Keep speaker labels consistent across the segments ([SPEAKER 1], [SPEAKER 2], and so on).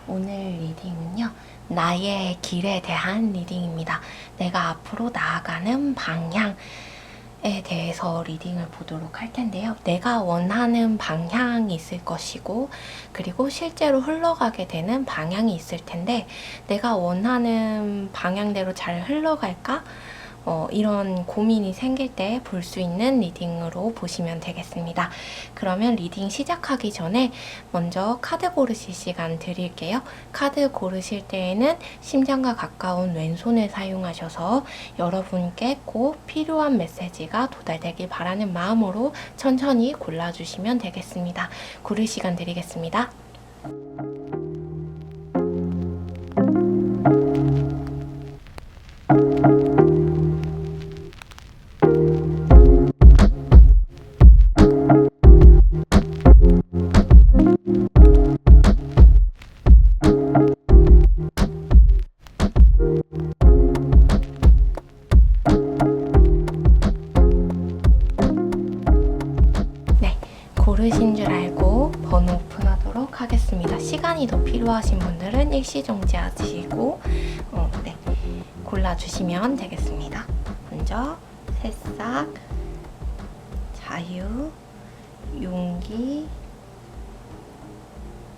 [SPEAKER 1] 오늘 리딩은요, 나의 길에 대한 리딩입니다. 내가 앞으로 나아가는 방향에 대해서 리딩을 보도록 할 텐데요. 내가 원하는 방향이 있을 것이고, 그리고 실제로 흘러가게 되는 방향이 있을 텐데, 내가 원하는 방향대로 잘 흘러갈까? 이런 고민이 생길 때 볼 수 있는 리딩으로 보시면 되겠습니다. 그러면 리딩 시작하기 전에 먼저 카드 고르실 시간 드릴게요. 카드 고르실 때에는 심장과 가까운 왼손을 사용하셔서 여러분께 꼭 필요한 메시지가 도달되길 바라는 마음으로 천천히 골라주시면 되겠습니다. 고를 시간 드리겠습니다. 고르신 줄 알고 번호 오픈하도록 하겠습니다. 시간이 더 필요하신 분들은 일시정지하시고 골라주시면 되겠습니다. 먼저 새싹, 자유, 용기,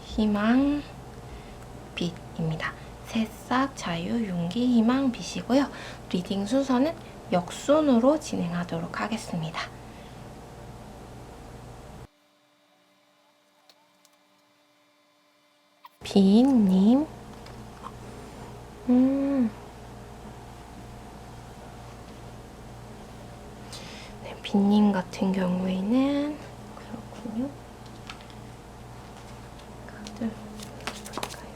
[SPEAKER 1] 희망, 빛입니다. 새싹, 자유, 용기, 희망, 빛이고요. 리딩 순서는 역순으로 진행하도록 하겠습니다. 비님, 네, 비님 같은 경우에는 그렇군요. 카드 볼까요?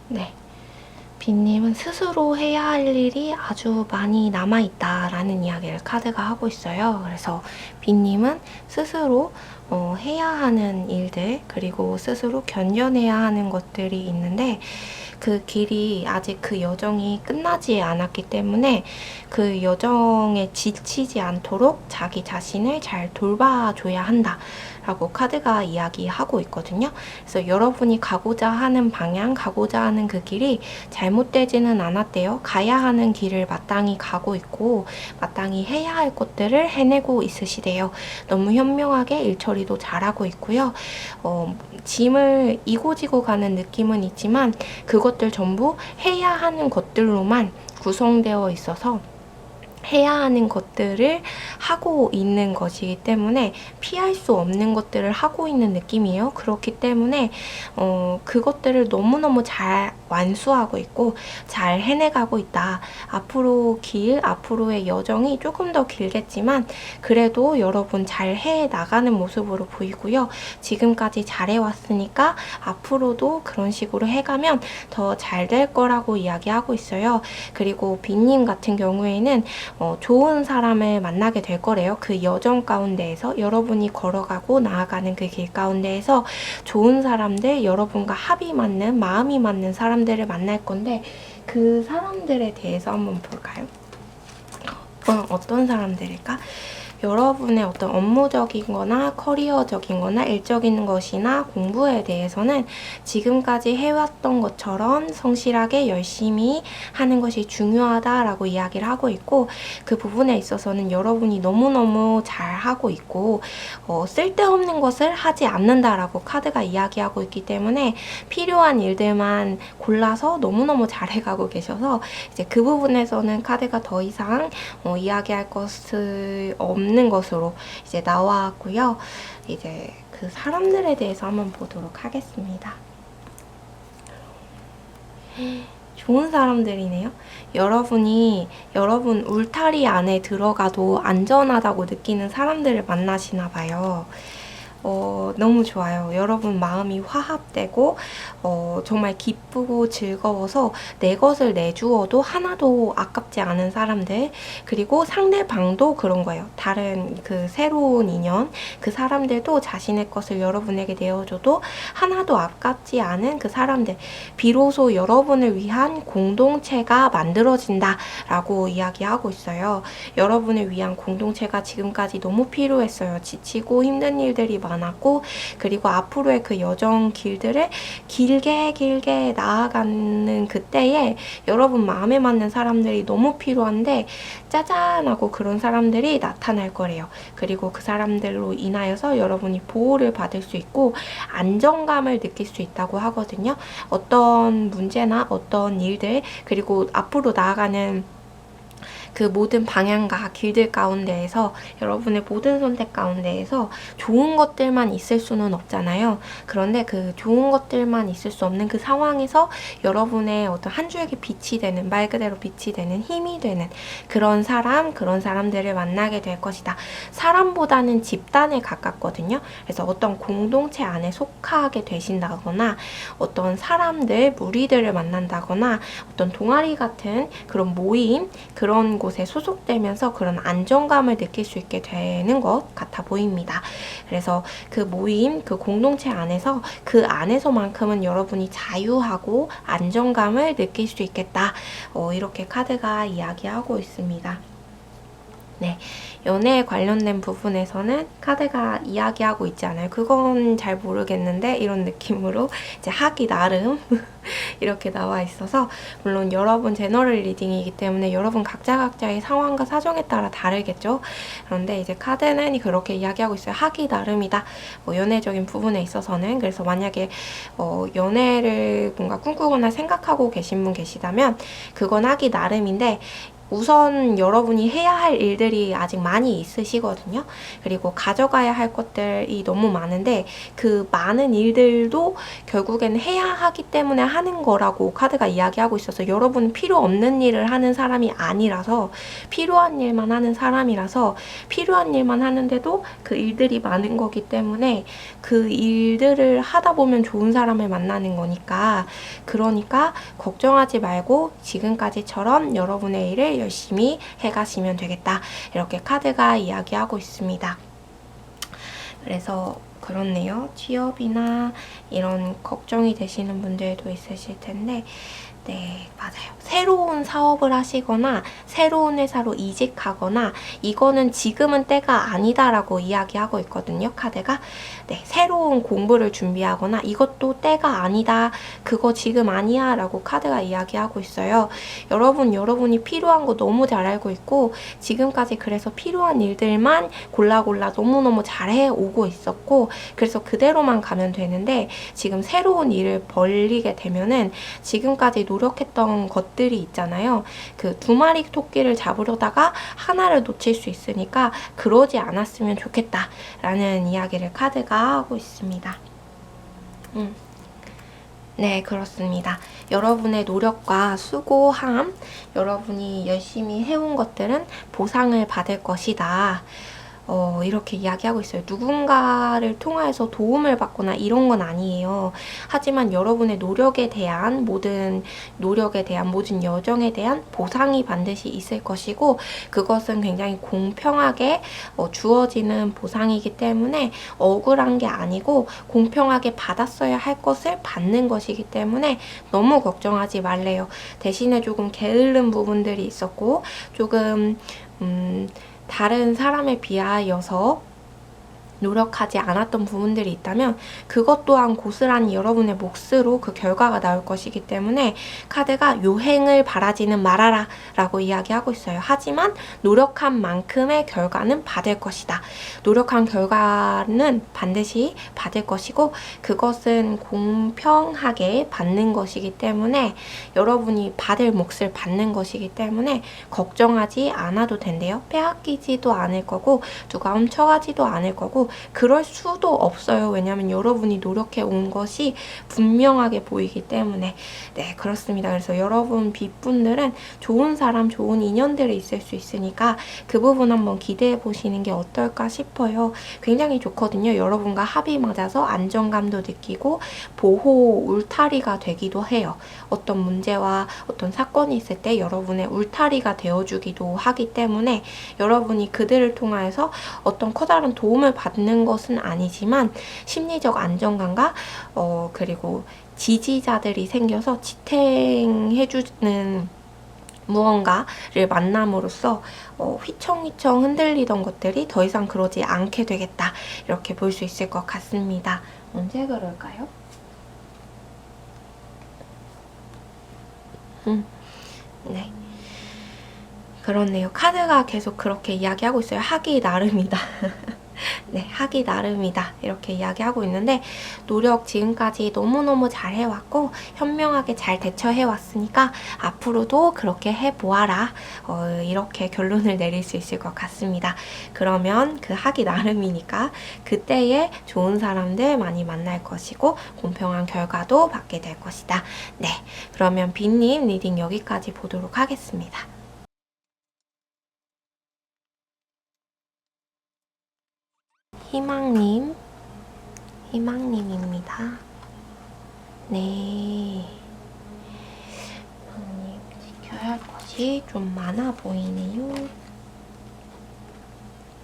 [SPEAKER 1] 네, 비님은 스스로 해야 할 일이 아주 많이 남아있다라는 이야기를 카드가 하고 있어요. 그래서 비님은 스스로 해야 하는 일들, 그리고 스스로 견뎌내야 하는 것들이 있는데, 그 길이 아직 그 여정이 끝나지 않았기 때문에 그 여정에 지치지 않도록 자기 자신을 잘 돌봐줘야 한다 라고 카드가 이야기하고 있거든요. 그래서 여러분이 가고자 하는 방향, 가고자 하는 그 길이 잘못되지는 않았대요. 가야 하는 길을 마땅히 가고 있고 마땅히 해야 할 것들을 해내고 있으시대요. 너무 현명하게 일 처리도 잘하고 있고요. 짐을 이고지고 가는 느낌은 있지만 그것들 전부 해야 하는 것들로만 구성되어 있어서 해야 하는 것들을 하고 있는 것이기 때문에 피할 수 없는 것들을 하고 있는 느낌이에요. 그렇기 때문에 그것들을 너무너무 잘 완수하고 있고 잘 해내가고 있다. 앞으로 앞으로의 여정이 조금 더 길겠지만 그래도 여러분 잘 해나가는 모습으로 보이고요. 지금까지 잘해왔으니까 앞으로도 그런 식으로 해가면 더 잘 될 거라고 이야기하고 있어요. 그리고 비님 같은 경우에는 좋은 사람을 만나게 될 거래요. 그 여정 가운데에서 여러분이 걸어가고 나아가는 그 길 가운데에서 좋은 사람들, 여러분과 합이 맞는, 마음이 맞는 사람들을 만날 건데 그 사람들에 대해서 한번 볼까요? 어떤 사람들일까? 여러분의 어떤 업무적인 거나 커리어적인 거나 일적인 것이나 공부에 대해서는 지금까지 해왔던 것처럼 성실하게 열심히 하는 것이 중요하다라고 이야기를 하고 있고 그 부분에 있어서는 여러분이 너무너무 잘하고 있고 쓸데없는 것을 하지 않는다라고 카드가 이야기하고 있기 때문에 필요한 일들만 골라서 너무너무 잘해가고 계셔서 이제 그 부분에서는 카드가 더 이상 이야기할 것을 없는 것으로 이제 나왔고요. 이제 그 사람들에 대해서 한번 보도록 하겠습니다. 좋은 사람들이네요. 여러분 울타리 안에 들어가도 안전하다고 느끼는 사람들을 만나시나 봐요. 너무 좋아요. 여러분 마음이 화합되고 정말 기쁘고 즐거워서 내 것을 내주어도 하나도 아깝지 않은 사람들, 그리고 상대방도 그런 거예요. 다른 그 새로운 인연, 그 사람들도 자신의 것을 여러분에게 내어줘도 하나도 아깝지 않은 그 사람들, 비로소 여러분을 위한 공동체가 만들어진다 라고 이야기하고 있어요. 여러분을 위한 공동체가 지금까지 너무 필요했어요. 지치고 힘든 일들이 많았고, 그리고 앞으로의 그 여정 길들을 길게 나아가는 그때에 여러분 마음에 맞는 사람들이 너무 필요한데 짜잔 하고 그런 사람들이 나타날 거래요. 그리고 그 사람들로 인하여서 여러분이 보호를 받을 수 있고 안정감을 느낄 수 있다고 하거든요. 어떤 문제나 어떤 일들, 그리고 앞으로 나아가는 그 모든 방향과 길들 가운데에서, 여러분의 모든 선택 가운데에서 좋은 것들만 있을 수는 없잖아요. 그런데 그 좋은 것들만 있을 수 없는 그 상황에서 여러분의 어떤 한 줄기 빛이 되는, 말 그대로 빛이 되는, 힘이 되는 그런 사람, 그런 사람들을 만나게 될 것이다. 사람보다는 집단에 가깝거든요. 그래서 어떤 공동체 안에 속하게 되신다거나, 어떤 사람들, 무리들을 만난다거나, 어떤 동아리 같은 그런 모임, 그런 곳에 소속되면서 그런 안정감을 느낄 수 있게 되는 것 같아 보입니다. 그래서 그 모임, 그 공동체 안에서, 그 안에서만큼은 여러분이 자유하고 안정감을 느낄 수 있겠다. 이렇게 카드가 이야기하고 있습니다. 네, 연애에 관련된 부분에서는 카드가 이야기하고 있지 않아요. 그건 잘 모르겠는데 이런 느낌으로 이제 하기 나름 이렇게 나와 있어서, 물론 여러분 제너럴 리딩이기 때문에 여러분 각자의 상황과 사정에 따라 다르겠죠. 그런데 이제 카드는 그렇게 이야기하고 있어요. 하기 나름이다. 연애적인 부분에 있어서는. 그래서 만약에 연애를 뭔가 꿈꾸거나 생각하고 계신 분 계시다면 그건 하기 나름인데, 우선 여러분이 해야 할 일들이 아직 많이 있으시거든요. 그리고 가져가야 할 것들이 너무 많은데 그 많은 일들도 결국엔 해야 하기 때문에 하는 거라고 카드가 이야기하고 있어서, 여러분은 필요 없는 일을 하는 사람이 아니라서, 필요한 일만 하는 사람이라서, 필요한 일만 하는데도 그 일들이 많은 거기 때문에 그 일들을 하다 보면 좋은 사람을 만나는 거니까, 그러니까 걱정하지 말고 지금까지처럼 여러분의 일을 열심히 해가시면 되겠다. 이렇게 카드가 이야기하고 있습니다. 그래서 그렇네요. 취업이나 이런 걱정이 되시는 분들도 있으실 텐데, 네, 맞아요. 새로운 사업을 하시거나 새로운 회사로 이직하거나, 이거는 지금은 때가 아니다라고 이야기하고 있거든요, 카드가. 네, 새로운 공부를 준비하거나 이것도 때가 아니다, 그거 지금 아니야 라고 카드가 이야기하고 있어요. 여러분이 필요한 거 너무 잘 알고 있고, 지금까지 그래서 필요한 일들만 골라 너무너무 잘해 오고 있었고, 그래서 그대로만 가면 되는데, 지금 새로운 일을 벌리게 되면은 지금까지 노력했던 것들이 있잖아요. 그 2마리 토끼를 잡으려다가 하나를 놓칠 수 있으니까 그러지 않았으면 좋겠다 라는 이야기를 카드가 하고 있습니다. 네, 그렇습니다. 여러분의 노력과 수고함, 여러분이 열심히 해온 것들은 보상을 받을 것이다. 이렇게 이야기하고 있어요. 누군가를 통하여서 도움을 받거나 이런 건 아니에요. 하지만 여러분의 노력에 대한 모든 여정에 대한 보상이 반드시 있을 것이고, 그것은 굉장히 공평하게 주어지는 보상이기 때문에 억울한 게 아니고 공평하게 받았어야 할 것을 받는 것이기 때문에 너무 걱정하지 말래요. 대신에 조금 게으른 부분들이 있었고, 조금 다른 사람에 비하여서 노력하지 않았던 부분들이 있다면 그것 또한 고스란히 여러분의 몫으로 그 결과가 나올 것이기 때문에 카드가 요행을 바라지는 말아라 라고 이야기하고 있어요. 하지만 노력한 만큼의 결과는 받을 것이다. 노력한 결과는 반드시 받을 것이고, 그것은 공평하게 받는 것이기 때문에, 여러분이 받을 몫을 받는 것이기 때문에 걱정하지 않아도 된대요. 빼앗기지도 않을 거고 누가 훔쳐가지도 않을 거고, 하고 그럴 수도 없어요. 왜냐하면 여러분이 노력해 온 것이 분명하게 보이기 때문에. 네, 그렇습니다. 그래서 여러분 B분들은 좋은 사람, 좋은 인연들이 있을 수 있으니까 그 부분 한번 기대해 보시는 게 어떨까 싶어요. 굉장히 좋거든요. 여러분과 합이 맞아서 안정감도 느끼고 보호 울타리가 되기도 해요. 어떤 문제와 어떤 사건이 있을 때 여러분의 울타리가 되어주기도 하기 때문에 여러분이 그들을 통해서 어떤 커다란 도움을 받는 것은 아니지만 심리적 안정감과 그리고 지지자들이 생겨서 지탱해주는 무언가를 만남으로써 휘청휘청 흔들리던 것들이 더 이상 그러지 않게 되겠다, 이렇게 볼 수 있을 것 같습니다. 언제 그럴까요? 네, 그렇네요. 카드가 계속 그렇게 이야기하고 있어요. 하기 나름이다. 네, 하기 나름이다, 이렇게 이야기하고 있는데 노력 지금까지 너무너무 잘 해왔고 현명하게 잘 대처해왔으니까 앞으로도 그렇게 해보아라, 이렇게 결론을 내릴 수 있을 것 같습니다. 그러면 그 하기 나름이니까 그때에 좋은 사람들 많이 만날 것이고 공평한 결과도 받게 될 것이다. 네, 그러면 B님 리딩 여기까지 보도록 하겠습니다. 희망님입니다. 네. 희망님 지켜야 할 것이 좀 많아 보이네요.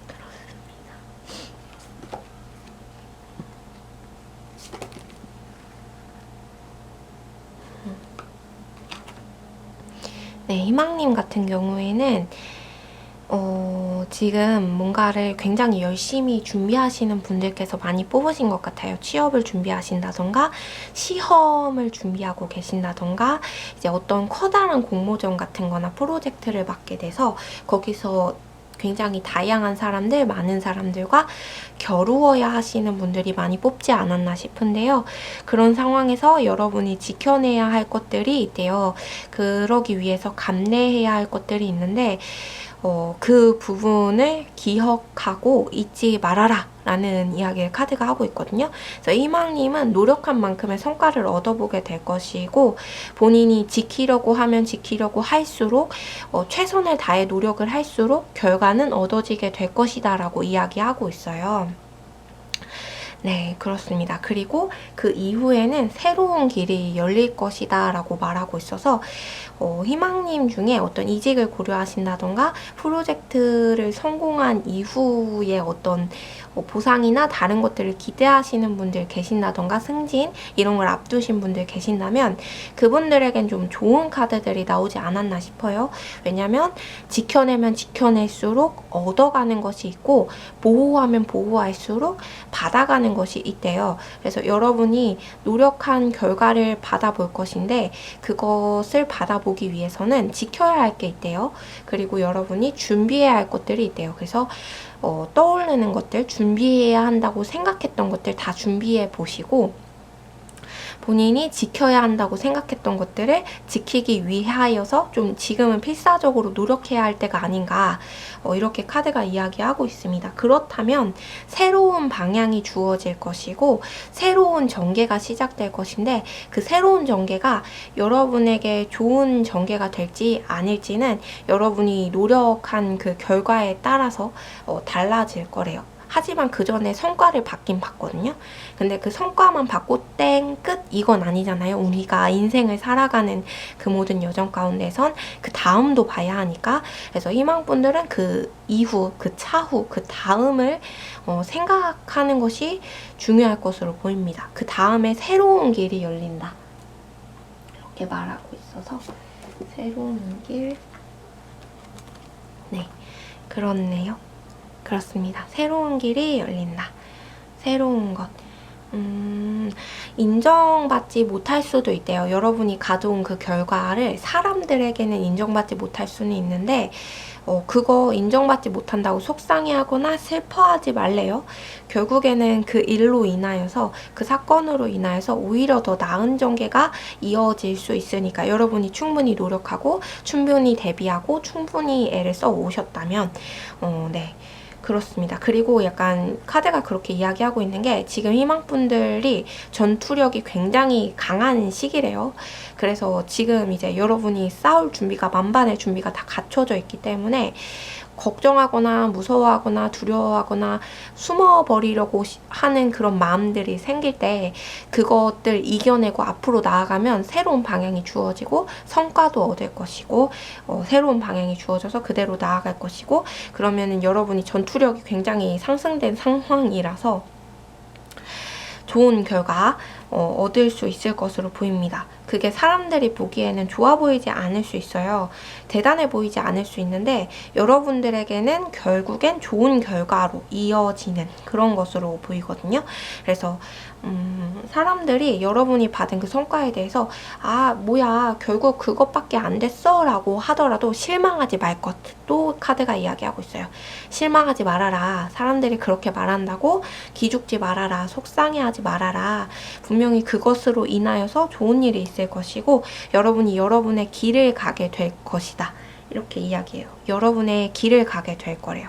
[SPEAKER 1] 그렇습니다. 네, 희망님 같은 경우에는 지금 뭔가를 굉장히 열심히 준비하시는 분들께서 많이 뽑으신 것 같아요. 취업을 준비하신다던가 시험을 준비하고 계신다던가 이제 어떤 커다란 공모전 같은 거나 프로젝트를 맡게 돼서 거기서 굉장히 다양한 사람들, 많은 사람들과 겨루어야 하시는 분들이 많이 뽑지 않았나 싶은데요. 그런 상황에서 여러분이 지켜내야 할 것들이 있대요. 그러기 위해서 감내해야 할 것들이 있는데 그 부분을 기억하고 잊지 말아라 라는 이야기를 카드가 하고 있거든요. 그래서 희망님은 노력한 만큼의 성과를 얻어보게 될 것이고 본인이 지키려고 하면 지키려고 할수록 최선을 다해 노력을 할수록 결과는 얻어지게 될 것이다 라고 이야기하고 있어요. 네, 그렇습니다. 그리고 그 이후에는 새로운 길이 열릴 것이다 라고 말하고 있어서 희망님 중에 어떤 이직을 고려하신다던가 프로젝트를 성공한 이후에 어떤 보상이나 다른 것들을 기대하시는 분들 계신다던가 승진 이런 걸 앞두신 분들 계신다면 그분들에겐 좀 좋은 카드들이 나오지 않았나 싶어요. 왜냐면 지켜내면 지켜낼수록 얻어가는 것이 있고 보호하면 보호할수록 받아가는 것이 있대요. 그래서 여러분이 노력한 결과를 받아볼 것인데 그것을 받아보기 위해서는 지켜야 할 게 있대요. 그리고 여러분이 준비해야 할 것들이 있대요. 그래서 떠오르는 것들, 준비해야 한다고 생각했던 것들 다 준비해 보시고 본인이 지켜야 한다고 생각했던 것들을 지키기 위하여서 좀 지금은 필사적으로 노력해야 할 때가 아닌가, 이렇게 카드가 이야기하고 있습니다. 그렇다면 새로운 방향이 주어질 것이고 새로운 전개가 시작될 것인데 그 새로운 전개가 여러분에게 좋은 전개가 될지 아닐지는 여러분이 노력한 그 결과에 따라서 달라질 거래요. 하지만 그 전에 성과를 받긴 받거든요. 근데 그 성과만 받고 땡 끝 이건 아니잖아요. 우리가 인생을 살아가는 그 모든 여정 가운데선 그 다음도 봐야 하니까. 그래서 희망분들은 그 이후, 그 차후, 그 다음을 생각하는 것이 중요할 것으로 보입니다. 그 다음에 새로운 길이 열린다, 이렇게 말하고 있어서 새로운 길, 네, 그렇네요. 그렇습니다. 새로운 길이 열린다. 새로운 것. 인정받지 못할 수도 있대요. 여러분이 가져온 그 결과를 사람들에게는 인정받지 못할 수는 있는데 그거 인정받지 못한다고 속상해하거나 슬퍼하지 말래요. 결국에는 그 일로 인하여서, 그 사건으로 인하여서 오히려 더 나은 전개가 이어질 수 있으니까 여러분이 충분히 노력하고 충분히 대비하고 충분히 애를 써 오셨다면 네, 그렇습니다. 그리고 약간 카드가 그렇게 이야기하고 있는 게 지금 희망분들이 전투력이 굉장히 강한 시기래요. 그래서 지금 이제 여러분이 싸울 준비가 만반의 준비가 다 갖춰져 있기 때문에 걱정하거나 무서워하거나 두려워하거나 숨어버리려고 하는 그런 마음들이 생길 때 그것들 이겨내고 앞으로 나아가면 새로운 방향이 주어지고 성과도 얻을 것이고 새로운 방향이 주어져서 그대로 나아갈 것이고 그러면은 여러분이 전투력이 굉장히 상승된 상황이라서 좋은 결과 얻을 수 있을 것으로 보입니다. 그게 사람들이 보기에는 좋아 보이지 않을 수 있어요. 대단해 보이지 않을 수 있는데 여러분들에게는 결국엔 좋은 결과로 이어지는 그런 것으로 보이거든요. 그래서 사람들이 여러분이 받은 그 성과에 대해서 아 뭐야 결국 그것밖에 안 됐어 라고 하더라도 실망하지 말 것 또 카드가 이야기하고 있어요. 실망하지 말아라. 사람들이 그렇게 말한다고 기죽지 말아라. 속상해하지 말아라. 분명히 그것으로 인하여서 좋은 일이 있을 것이고 여러분이 여러분의 길을 가게 될 것이다. 이렇게 이야기해요. 여러분의 길을 가게 될 거래요.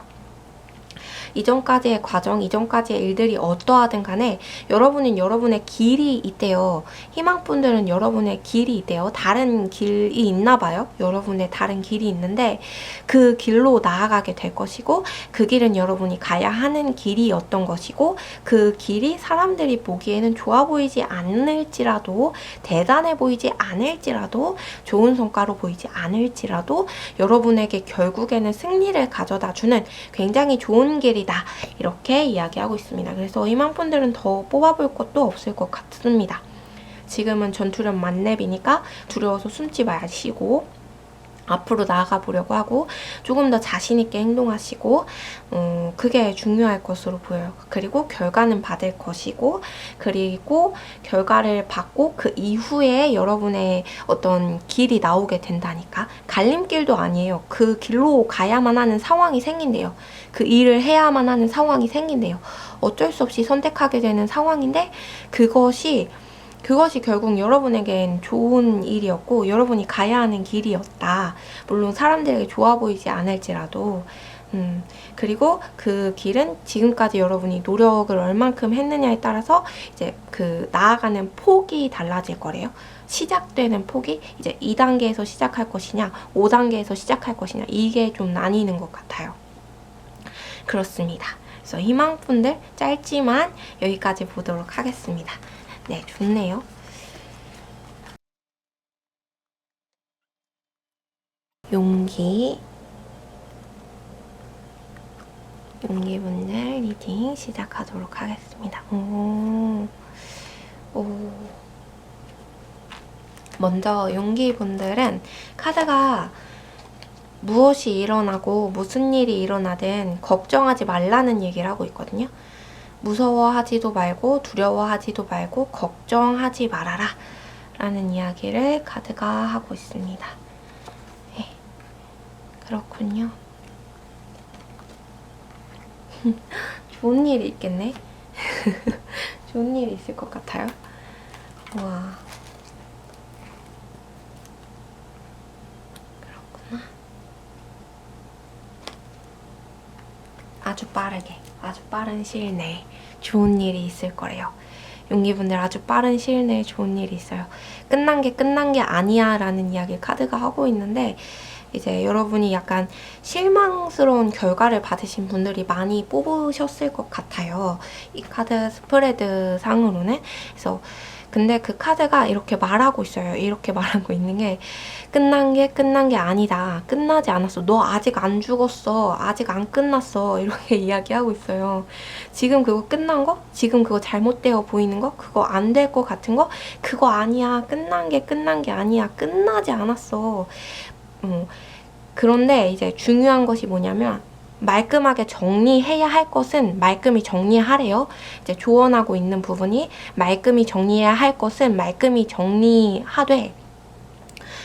[SPEAKER 1] 이전까지의 과정, 이전까지의 일들이 어떠하든 간에 여러분은 여러분의 길이 있대요. 희망분들은 여러분의 길이 있대요. 다른 길이 있나 봐요. 여러분의 다른 길이 있는데 그 길로 나아가게 될 것이고 그 길은 여러분이 가야 하는 길이었던 것이고 그 길이 사람들이 보기에는 좋아 보이지 않을지라도 대단해 보이지 않을지라도 좋은 성과로 보이지 않을지라도 여러분에게 결국에는 승리를 가져다주는 굉장히 좋은 길이 다 이렇게 이야기하고 있습니다. 그래서 희망분들은 더 뽑아볼 것도 없을 것 같습니다. 지금은 전투력 만렙이니까 두려워서 숨지 마시고 앞으로 나아가 보려고 하고 조금 더 자신 있게 행동하시고 그게 중요할 것으로 보여요. 그리고 결과는 받을 것이고 그리고 결과를 받고 그 이후에 여러분의 어떤 길이 나오게 된다니까. 갈림길도 아니에요. 그 길로 가야만 하는 상황이 생긴대요. 그 일을 해야만 하는 상황이 생긴대요. 어쩔 수 없이 선택하게 되는 상황인데 그것이 결국 여러분에겐 좋은 일이었고 여러분이 가야 하는 길이었다. 물론 사람들에게 좋아 보이지 않을지라도 그리고 그 길은 지금까지 여러분이 노력을 얼만큼 했느냐에 따라서 이제 그 나아가는 폭이 달라질 거래요. 시작되는 폭이 이제 2단계에서 시작할 것이냐 5단계에서 시작할 것이냐 이게 좀 나뉘는 것 같아요. 그렇습니다. 그래서 희망분들 짧지만 여기까지 보도록 하겠습니다. 네, 좋네요. 용기분들 리딩 시작하도록 하겠습니다. 먼저 용기분들은 카드가 무엇이 일어나고 무슨 일이 일어나든 걱정하지 말라는 얘기를 하고 있거든요. 무서워하지도 말고 두려워하지도 말고 걱정하지 말아라 라는 이야기를 카드가 하고 있습니다. 네, 그렇군요. 좋은 일이 있겠네. 좋은 일이 있을 것 같아요. 와, 그렇구나. 아주 빠른 시일 내에 좋은 일이 있을 거래요. 용기분들 아주 빠른 시일 내에 좋은 일이 있어요. 끝난 게 아니야 라는 이야기를 카드가 하고 있는데 이제 여러분이 약간 실망스러운 결과를 받으신 분들이 많이 뽑으셨을 것 같아요. 이 카드 스프레드 상으로는. 그래서 근데 그 카드가 이렇게 말하고 있어요. 이렇게 말하고 있는 게 끝난 게 아니다. 끝나지 않았어. 너 아직 안 죽었어. 아직 안 끝났어. 이렇게 이야기하고 있어요. 지금 그거 끝난 거? 지금 그거 잘못되어 보이는 거? 그거 안 될 것 같은 거? 그거 아니야. 끝난 게 아니야. 끝나지 않았어. 그런데 이제 중요한 것이 뭐냐면 말끔하게 정리해야 할 것은 말끔히 정리하래요. 이제 조언하고 있는 부분이 말끔히 정리해야 할 것은 말끔히 정리하되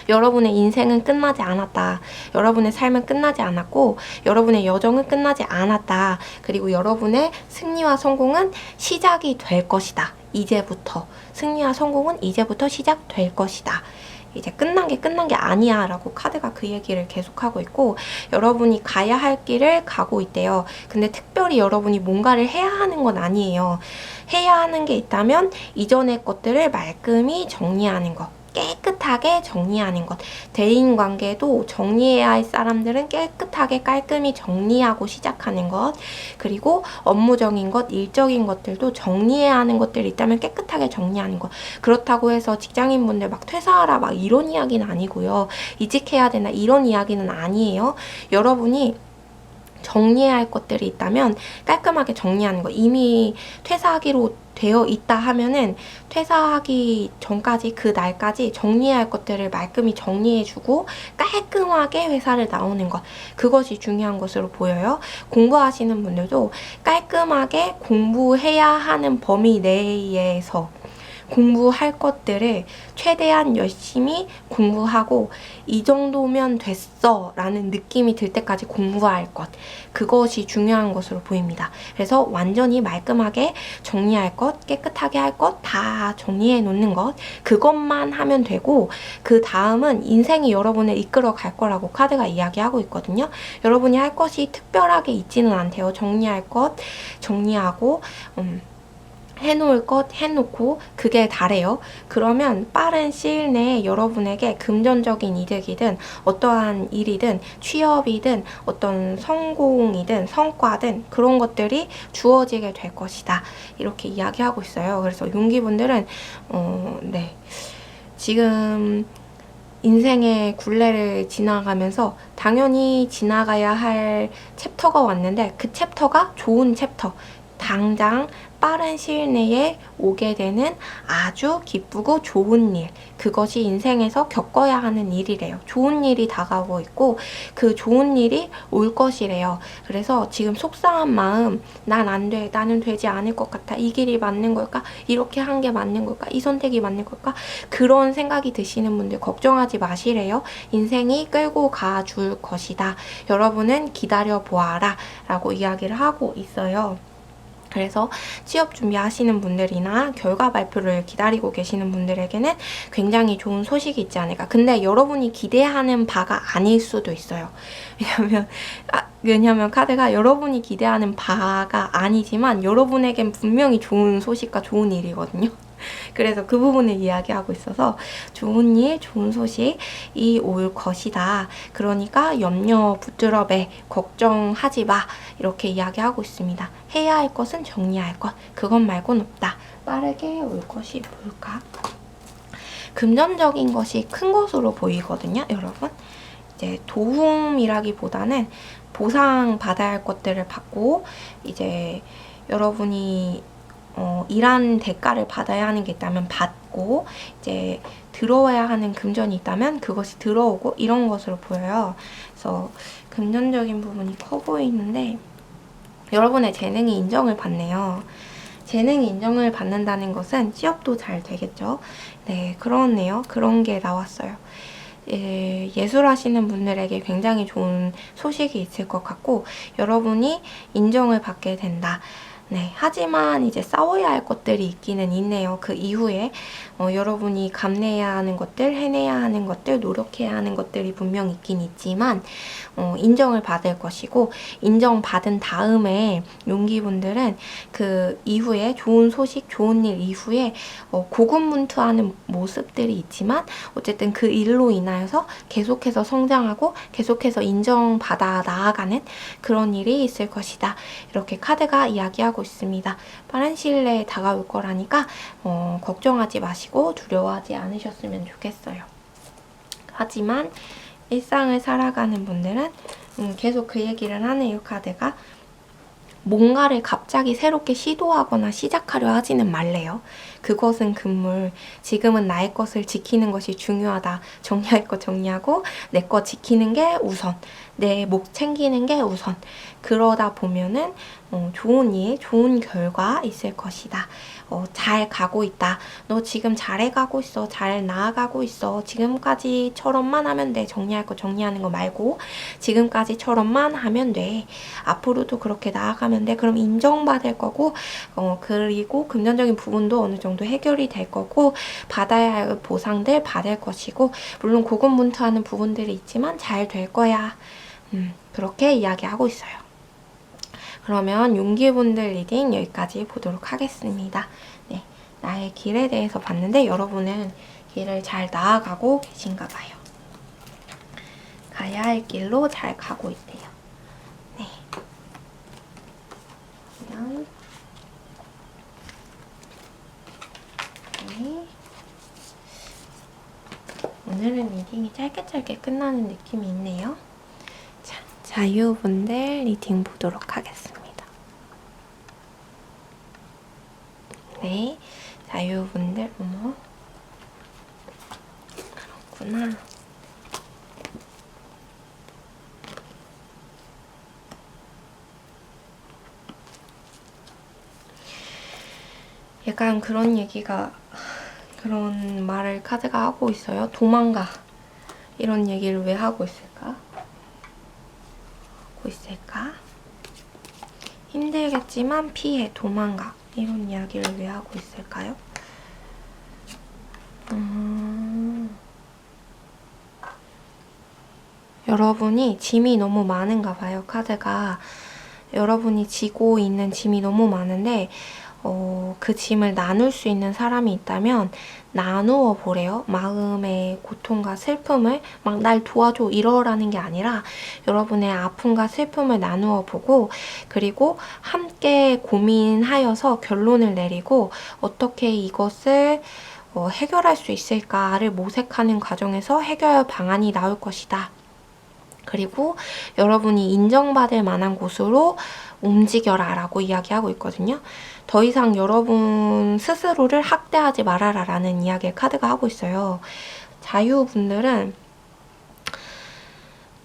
[SPEAKER 1] 여러분의 인생은 끝나지 않았다. 여러분의 삶은 끝나지 않았고 여러분의 여정은 끝나지 않았다. 그리고 여러분의 승리와 성공은 시작이 될 것이다. 이제부터 승리와 성공은 이제부터 시작될 것이다. 이제 끝난 게 아니야 라고 카드가 그 얘기를 계속하고 있고, 여러분이 가야 할 길을 가고 있대요. 근데 특별히 여러분이 뭔가를 해야 하는 건 아니에요. 해야 하는 게 있다면 이전의 것들을 말끔히 정리하는 것, 깨끗하게 정리하는 것. 대인관계도 정리해야 할 사람들은 깨끗하게 깔끔히 정리하고 시작하는 것. 그리고 업무적인 것, 일적인 것들도 정리해야 하는 것들이 있다면 깨끗하게 정리하는 것. 그렇다고 해서 직장인분들 막 퇴사하라 막 이런 이야기는 아니고요. 이직해야 되나 이런 이야기는 아니에요. 여러분이 정리해야 할 것들이 있다면 깔끔하게 정리하는 거. 이미 퇴사하기로 되어 있다 하면은 퇴사하기 전까지, 그 날까지 정리해야 할 것들을 말끔히 정리해주고 깔끔하게 회사를 나오는 것. 그것이 중요한 것으로 보여요. 공부하시는 분들도 깔끔하게 공부해야 하는 범위 내에서 공부할 것들을 최대한 열심히 공부하고 이 정도면 됐어 라는 느낌이 들 때까지 공부할 것, 그것이 중요한 것으로 보입니다. 그래서 완전히 말끔하게 정리할 것, 깨끗하게 할 것 다 정리해 놓는 것, 그것만 하면 되고 그 다음은 인생이 여러분을 이끌어 갈 거라고 카드가 이야기하고 있거든요. 여러분이 할 것이 특별하게 있지는 않대요. 정리할 것 정리하고 해놓을 것 해놓고 그게 다래요. 그러면 빠른 시일 내에 여러분에게 금전적인 이득이든 어떠한 일이든 취업이든 어떤 성공이든 성과든 그런 것들이 주어지게 될 것이다. 이렇게 이야기하고 있어요. 그래서 용기분들은 네, 지금 인생의 굴레를 지나가면서 당연히 지나가야 할 챕터가 왔는데 그 챕터가 좋은 챕터, 당장 빠른 시일 내에 오게 되는 아주 기쁘고 좋은 일, 그것이 인생에서 겪어야 하는 일이래요. 좋은 일이 다가오고 있고 그 좋은 일이 올 것이래요. 그래서 지금 속상한 마음, 난 안 돼, 나는 되지 않을 것 같아, 이 길이 맞는 걸까, 이렇게 한 게 맞는 걸까, 이 선택이 맞는 걸까, 그런 생각이 드시는 분들 걱정하지 마시래요. 인생이 끌고 가줄 것이다. 여러분은 기다려 보아라 라고 이야기를 하고 있어요. 그래서 취업 준비하시는 분들이나 결과 발표를 기다리고 계시는 분들에게는 굉장히 좋은 소식이 있지 않을까. 근데 여러분이 기대하는 바가 아닐 수도 있어요. 왜냐면 카드가 여러분이 기대하는 바가 아니지만 여러분에겐 분명히 좋은 소식과 좋은 일이거든요. 그래서 그 부분을 이야기하고 있어서 좋은 일, 좋은 소식이 올 것이다. 그러니까 염려 붙들어 매, 걱정하지 마. 이렇게 이야기하고 있습니다. 해야 할 것은 정리할 것. 그것 말고는 없다. 빠르게 올 것이 뭘까? 금전적인 것이 큰 것으로 보이거든요, 여러분. 이제 도움이라기보다는 보상받아야 할 것들을 받고 이제 여러분이 일한 대가를 받아야 하는 게 있다면 받고 이제 들어와야 하는 금전이 있다면 그것이 들어오고 이런 것으로 보여요. 그래서 금전적인 부분이 커 보이는데 여러분의 재능이 인정을 받네요. 재능이 인정을 받는다는 것은 취업도 잘 되겠죠. 네, 그렇네요. 그런 게 나왔어요. 예술하시는 분들에게 굉장히 좋은 소식이 있을 것 같고 여러분이 인정을 받게 된다. 네, 하지만 이제 싸워야 할 것들이 있기는 있네요. 그 이후에 여러분이 감내해야 하는 것들, 해내야 하는 것들, 노력해야 하는 것들이 분명 있긴 있지만 인정을 받을 것이고 인정받은 다음에 용기분들은 그 이후에 좋은 소식, 좋은 일 이후에 고군분투하는 모습들이 있지만 어쨌든 그 일로 인하여서 계속해서 성장하고 계속해서 인정받아 나아가는 그런 일이 있을 것이다. 이렇게 카드가 이야기하고 있습니다. 빠른 시일 내에 다가올 거라니까 걱정하지 마시고 두려워하지 않으셨으면 좋겠어요. 하지만 일상을 살아가는 분들은 계속 그 얘기를 하네요. 카드가 뭔가를 갑자기 새롭게 시도하거나 시작하려 하지는 말래요. 그것은 금물. 지금은 나의 것을 지키는 것이 중요하다. 정리할 것 정리하고 내 것 지키는 게 우선. 내 목 챙기는 게 우선. 그러다 보면은 좋은 일, 좋은 결과 있을 것이다. 잘 가고 있다. 너 지금 잘해가고 있어. 잘 나아가고 있어. 지금까지처럼만 하면 돼. 정리할 거 정리하는 거 말고 지금까지처럼만 하면 돼. 앞으로도 그렇게 나아가면 돼. 그럼 인정받을 거고 그리고 금전적인 부분도 어느 정도 해결이 될 거고 받아야 할 보상들 받을 것이고 물론 고군분투하는 부분들이 있지만 잘 될 거야. 그렇게 이야기하고 있어요. 그러면 용기분들 리딩 여기까지 보도록 하겠습니다. 네, 나의 길에 대해서 봤는데 여러분은 길을 잘 나아가고 계신가 봐요. 가야 할 길로 잘 가고 있대요. 네. 그러면 네. 오늘은 리딩이 짧게 끝나는 느낌이 있네요. 자, 자유분들 리딩 보도록 하겠습니다. 네, 자유분들, 어머, 그렇구나. 약간 그런 말을 카드가 하고 있어요. 도망가. 이런 얘기를 왜 하고 있을까? 힘들겠지만 피해, 도망가. 이런 이야기를 왜 하고 있을까요? 여러분이 짐이 너무 많은가 봐요, 카드가. 여러분이 지고 있는 짐이 너무 많은데 그 짐을 나눌 수 있는 사람이 있다면 나누어 보래요. 마음의 고통과 슬픔을 막 날 도와줘 이러라는 게 아니라 여러분의 아픔과 슬픔을 나누어 보고 그리고 함께 고민하여서 결론을 내리고 어떻게 이것을 해결할 수 있을까를 모색하는 과정에서 해결 방안이 나올 것이다. 그리고 여러분이 인정받을 만한 곳으로 움직여라 라고 이야기하고 있거든요. 더 이상 여러분 스스로를 학대하지 말아라 라는 이야기를 카드가 하고 있어요. 자유분들은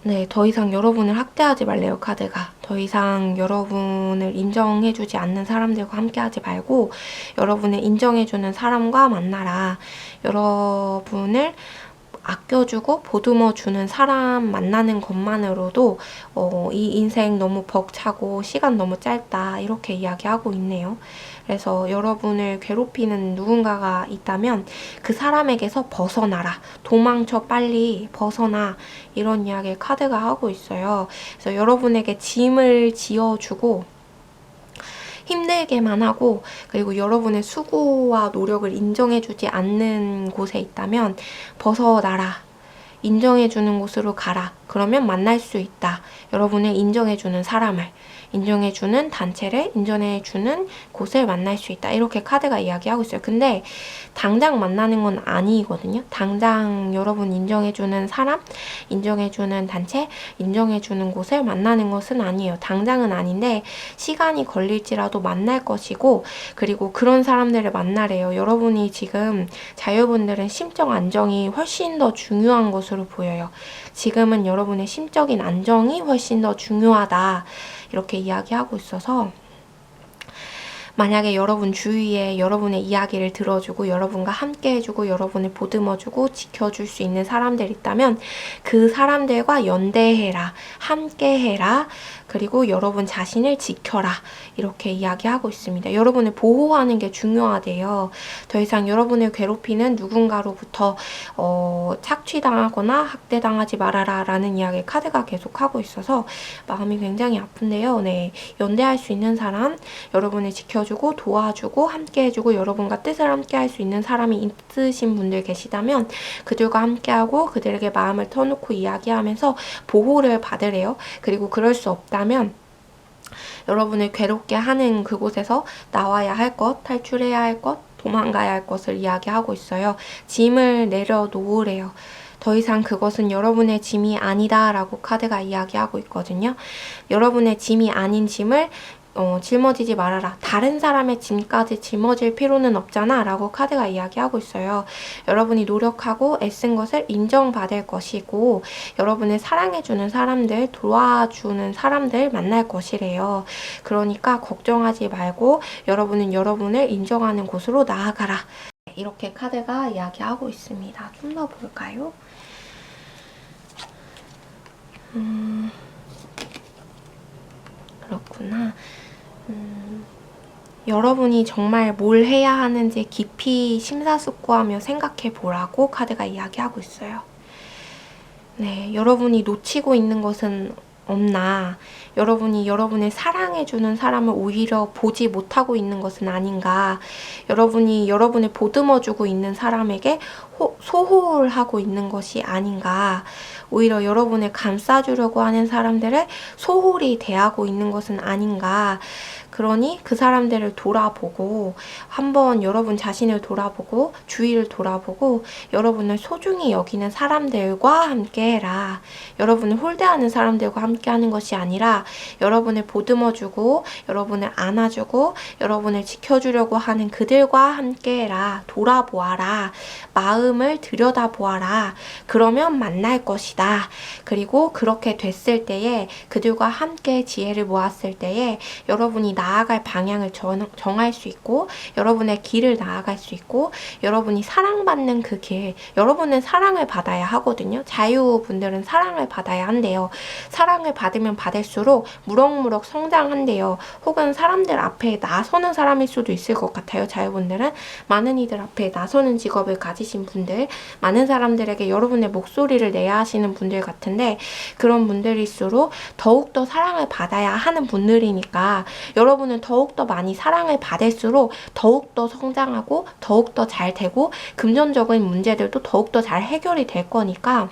[SPEAKER 1] 네, 더 이상 여러분을 학대하지 말래요, 카드가. 더 이상 여러분을 인정해주지 않는 사람들과 함께하지 말고 여러분을 인정해주는 사람과 만나라. 여러분을 아껴주고 보듬어주는 사람 만나는 것만으로도 이 인생 너무 벅차고 시간 너무 짧다 이렇게 이야기하고 있네요. 그래서 여러분을 괴롭히는 누군가가 있다면 그 사람에게서 벗어나라. 도망쳐 빨리 벗어나. 이런 이야기를 카드가 하고 있어요. 그래서 여러분에게 짐을 지어주고 힘들게만 하고 그리고 여러분의 수고와 노력을 인정해주지 않는 곳에 있다면 벗어나라. 인정해주는 곳으로 가라. 그러면 만날 수 있다. 여러분을 인정해주는 사람을, 인정해주는 단체를, 인정해주는 곳을 만날 수 있다. 이렇게 카드가 이야기하고 있어요. 근데 당장 만나는 건 아니거든요. 당장 여러분 인정해주는 사람, 인정해주는 단체, 인정해주는 곳을 만나는 것은 아니에요. 당장은 아닌데 시간이 걸릴지라도 만날 것이고 그리고 그런 사람들을 만나래요. 여러분이 지금 자유분들은 심적 안정이 훨씬 더 중요한 것으로 보여요. 지금은 여러분의 심적인 안정이 훨씬 더 중요하다. 이렇게 이야기하고 있어서 만약에 여러분 주위에 여러분의 이야기를 들어주고 여러분과 함께 해주고 여러분을 보듬어주고 지켜줄 수 있는 사람들 있다면 그 사람들과 연대해라. 함께 해라. 그리고 여러분 자신을 지켜라. 이렇게 이야기하고 있습니다. 여러분을 보호하는 게 중요하대요. 더 이상 여러분을 괴롭히는 누군가로부터 착취당하거나 학대당하지 말아라 라는 이야기 카드가 계속하고 있어서 마음이 굉장히 아픈데요. 네, 연대할 수 있는 사람, 여러분을 지켜주고 도와주고 함께해주고 여러분과 뜻을 함께할 수 있는 사람이 있으신 분들 계시다면 그들과 함께하고 그들에게 마음을 터놓고 이야기하면서 보호를 받으래요. 그리고 그럴 수 없다면 여러분을 괴롭게 하는 그곳에서 나와야 할 것, 탈출해야 할 것, 도망가야 할 것을 이야기하고 있어요. 짐을 내려놓으래요. 더 이상 그것은 여러분의 짐이 아니다 라고 카드가 이야기하고 있거든요. 여러분의 짐이 아닌 짐을 짊어지지 말아라. 다른 사람의 짐까지 짊어질 필요는 없잖아 라고 카드가 이야기하고 있어요. 여러분이 노력하고 애쓴 것을 인정받을 것이고 여러분을 사랑해주는 사람들, 도와주는 사람들 만날 것이래요. 그러니까 걱정하지 말고 여러분은 여러분을 인정하는 곳으로 나아가라. 이렇게 카드가 이야기하고 있습니다. 좀 더 볼까요? 그렇구나. 여러분이 정말 뭘 해야 하는지 깊이 심사숙고하며 생각해 보라고 카드가 이야기하고 있어요. 네, 여러분이 놓치고 있는 것은 없나? 여러분이 여러분을 사랑해주는 사람을 오히려 보지 못하고 있는 것은 아닌가? 여러분이 여러분을 보듬어주고 있는 사람에게 소홀하고 있는 것이 아닌가? 오히려 여러분을 감싸주려고 하는 사람들을 소홀히 대하고 있는 것은 아닌가? 그러니 그 사람들을 돌아보고 한번 여러분 자신을 돌아보고 주위를 돌아보고 여러분을 소중히 여기는 사람들과 함께 해라. 여러분을 홀대하는 사람들과 함께 하는 것이 아니라 여러분을 보듬어주고 여러분을 안아주고 여러분을 지켜주려고 하는 그들과 함께 해라. 돌아보아라. 마음을 들여다보아라. 그러면 만날 것이다. 그리고 그렇게 됐을 때에 그들과 함께 지혜를 모았을 때에 여러분이 나아갈 방향을 정할 수 있고 여러분의 길을 나아갈 수 있고 여러분이 사랑받는 그 길, 여러분은 사랑을 받아야 하거든요. 자유분들은 사랑을 받아야 한대요. 사랑을 받으면 받을수록 무럭무럭 성장한대요. 혹은 사람들 앞에 나서는 사람일 수도 있을 것 같아요. 자유분들은 많은 이들 앞에 나서는 직업을 가지신 분들, 많은 사람들에게 여러분의 목소리를 내야 하시는 분들 같은데 그런 분들일수록 더욱더 사랑을 받아야 하는 분들이니까 여러분은 더욱더 많이 사랑을 받을수록 더욱더 성장하고 더욱더 잘 되고 금전적인 문제들도 더욱더 잘 해결이 될 거니까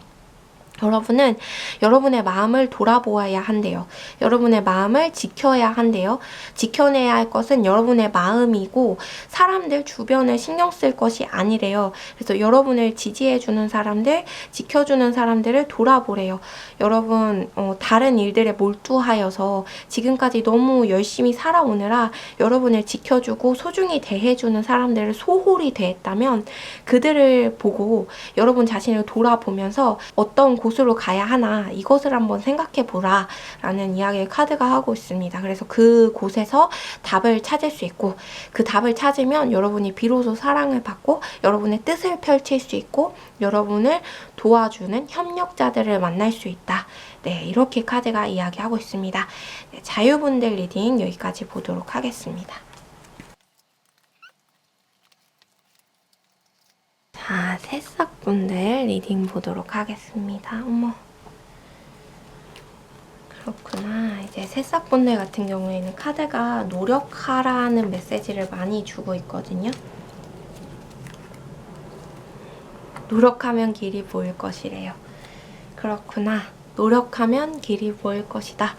[SPEAKER 1] 여러분은 여러분의 마음을 돌아보아야 한대요. 여러분의 마음을 지켜야 한대요. 지켜내야 할 것은 여러분의 마음이고 사람들 주변을 신경 쓸 것이 아니래요. 그래서 여러분을 지지해주는 사람들, 지켜주는 사람들을 돌아보래요. 여러분 다른 일들에 몰두하여서 지금까지 너무 열심히 살아오느라 여러분을 지켜주고 소중히 대해주는 사람들을 소홀히 대했다면 그들을 보고 여러분 자신을 돌아보면서 어떤 곳으로 가야 하나 이것을 한번 생각해 보라 라는 이야기를 카드가 하고 있습니다. 그래서 그 곳에서 답을 찾을 수 있고 그 답을 찾으면 여러분이 비로소 사랑을 받고 여러분의 뜻을 펼칠 수 있고 여러분을 도와주는 협력자들을 만날 수 있다. 네, 이렇게 카드가 이야기하고 있습니다. 네, 자유분들 리딩 여기까지 보도록 하겠습니다. 자, 새싹분들 리딩 보도록 하겠습니다. 어머. 그렇구나. 이제 새싹분들 같은 경우에는 카드가 노력하라는 메시지를 많이 주고 있거든요. 노력하면 길이 보일 것이래요. 그렇구나. 노력하면 길이 보일 것이다.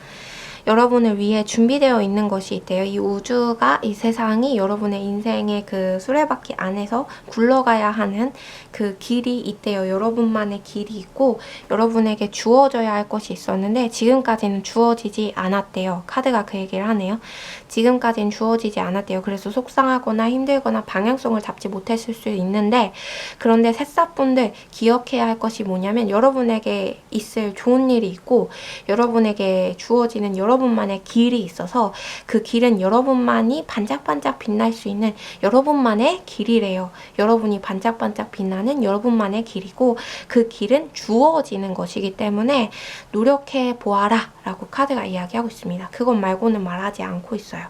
[SPEAKER 1] 여러분을 위해 준비되어 있는 것이 있대요. 이 우주가, 이 세상이 여러분의 인생의 그 수레바퀴 안에서 굴러가야 하는 그 길이 있대요. 여러분만의 길이 있고 여러분에게 주어져야 할 것이 있었는데 지금까지는 주어지지 않았대요. 카드가 그 얘기를 하네요. 지금까지는 주어지지 않았대요. 그래서 속상하거나 힘들거나 방향성을 잡지 못했을 수 있는데 그런데 새싹분들 기억해야 할 것이 뭐냐면 여러분에게 있을 좋은 일이 있고 여러분에게 주어지는 여러분만의 길이 있어서 그 길은 여러분만이 반짝반짝 빛날 수 있는 여러분만의 길이래요. 여러분이 반짝반짝 빛나는 여러분만의 길이고 그 길은 주어지는 것이기 때문에 노력해 보아라 라고 카드가 이야기하고 있습니다. 그것 말고는 말하지 않고 있어요.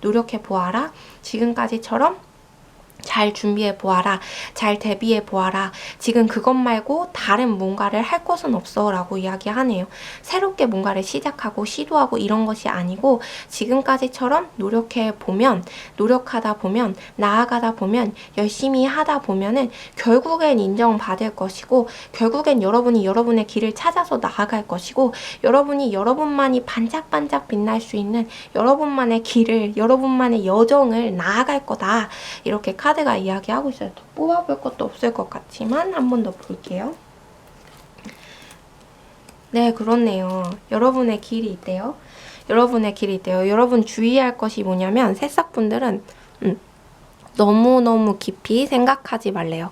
[SPEAKER 1] 노력해 보아라. 지금까지처럼 잘 준비해 보아라. 잘 대비해 보아라. 지금 그것 말고 다른 뭔가를 할 것은 없어 라고 이야기하네요. 새롭게 뭔가를 시작하고 시도하고 이런 것이 아니고 지금까지처럼 노력해 보면 노력하다 보면 나아가다 보면 열심히 하다 보면은 결국엔 인정받을 것이고 결국엔 여러분이 여러분의 길을 찾아서 나아갈 것이고 여러분이 여러분만이 반짝반짝 빛날 수 있는 여러분만의 길을 여러분만의 여정을 나아갈 거다. 이렇게 카드가 이야기하고 있어요. 또 뽑아볼 것도 없을 것 같지만 한 번 더 볼게요. 네, 그렇네요. 여러분의 길이 있대요. 여러분의 길이 있대요. 여러분 주의할 것이 뭐냐면 새싹분들은 너무너무 깊이 생각하지 말래요.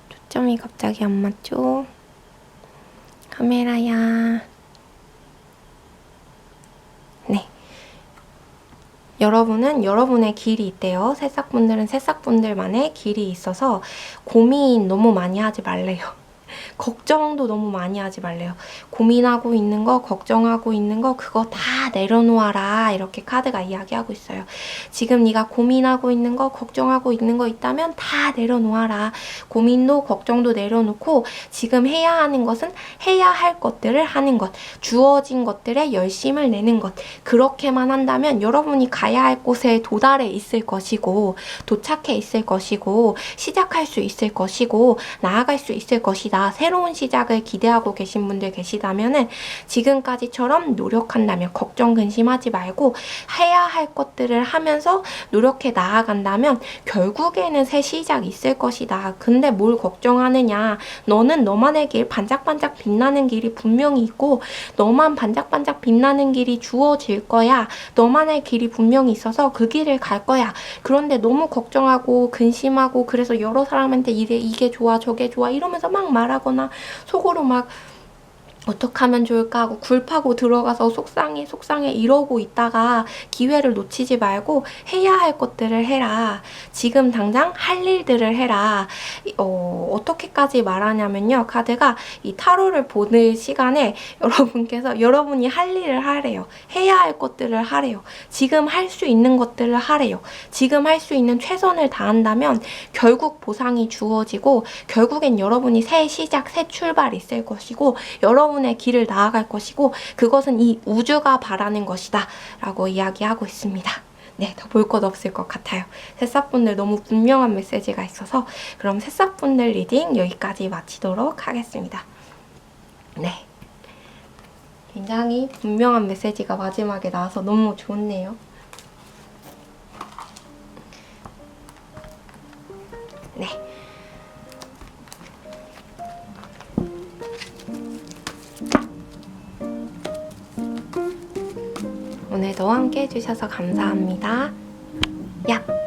[SPEAKER 1] 초점이 갑자기 안 맞죠? 카메라야. 네. 여러분은 여러분의 길이 있대요. 새싹분들은 새싹분들만의 길이 있어서 고민 너무 많이 하지 말래요. 걱정도 너무 많이 하지 말래요. 고민하고 있는 거, 걱정하고 있는 거 그거 다 내려놓아라. 이렇게 카드가 이야기하고 있어요. 지금 네가 고민하고 있는 거, 걱정하고 있는 거 있다면 다 내려놓아라. 고민도 걱정도 내려놓고 지금 해야 하는 것은 해야 할 것들을 하는 것. 주어진 것들에 열심을 내는 것. 그렇게만 한다면 여러분이 가야 할 곳에 도달해 있을 것이고 도착해 있을 것이고 시작할 수 있을 것이고 나아갈 수 있을 것이다. 새로운 시작을 기대하고 계신 분들 계시다면은 지금까지처럼 노력한다면 걱정 근심하지 말고 해야 할 것들을 하면서 노력해 나아간다면 결국에는 새 시작이 있을 것이다. 근데 뭘 걱정하느냐. 너는 너만의 길 반짝반짝 빛나는 길이 분명히 있고 너만 반짝반짝 빛나는 길이 주어질 거야. 너만의 길이 분명히 있어서 그 길을 갈 거야. 그런데 너무 걱정하고 근심하고 그래서 여러 사람한테 이게 좋아 저게 좋아 이러면서 막 말하거나 속으로 막 어떡하면 좋을까 하고 굴파고 들어가서 속상해 이러고 있다가 기회를 놓치지 말고 해야 할 것들을 해라. 지금 당장 할 일들을 해라. 어떻게까지 말하냐면요. 카드가 이 타로를 보는 시간에 여러분께서 여러분이 할 일을 하래요. 해야 할 것들을 하래요. 지금 할 수 있는 것들을 하래요. 지금 할 수 있는 최선을 다한다면 결국 보상이 주어지고 결국엔 여러분이 새 시작, 새 출발이 있을 것이고 여러분의 길을 나아갈 것이고 그것은 이 우주가 바라는 것이다 라고 이야기하고 있습니다. 네, 더 볼 것 없을 것 같아요. 새싹분들 너무 분명한 메시지가 있어서 그럼 새싹분들 리딩 여기까지 마치도록 하겠습니다. 네, 굉장히 분명한 메시지가 마지막에 나와서 너무 좋네요. 네. 오늘도 함께 해주셔서 감사합니다. 야!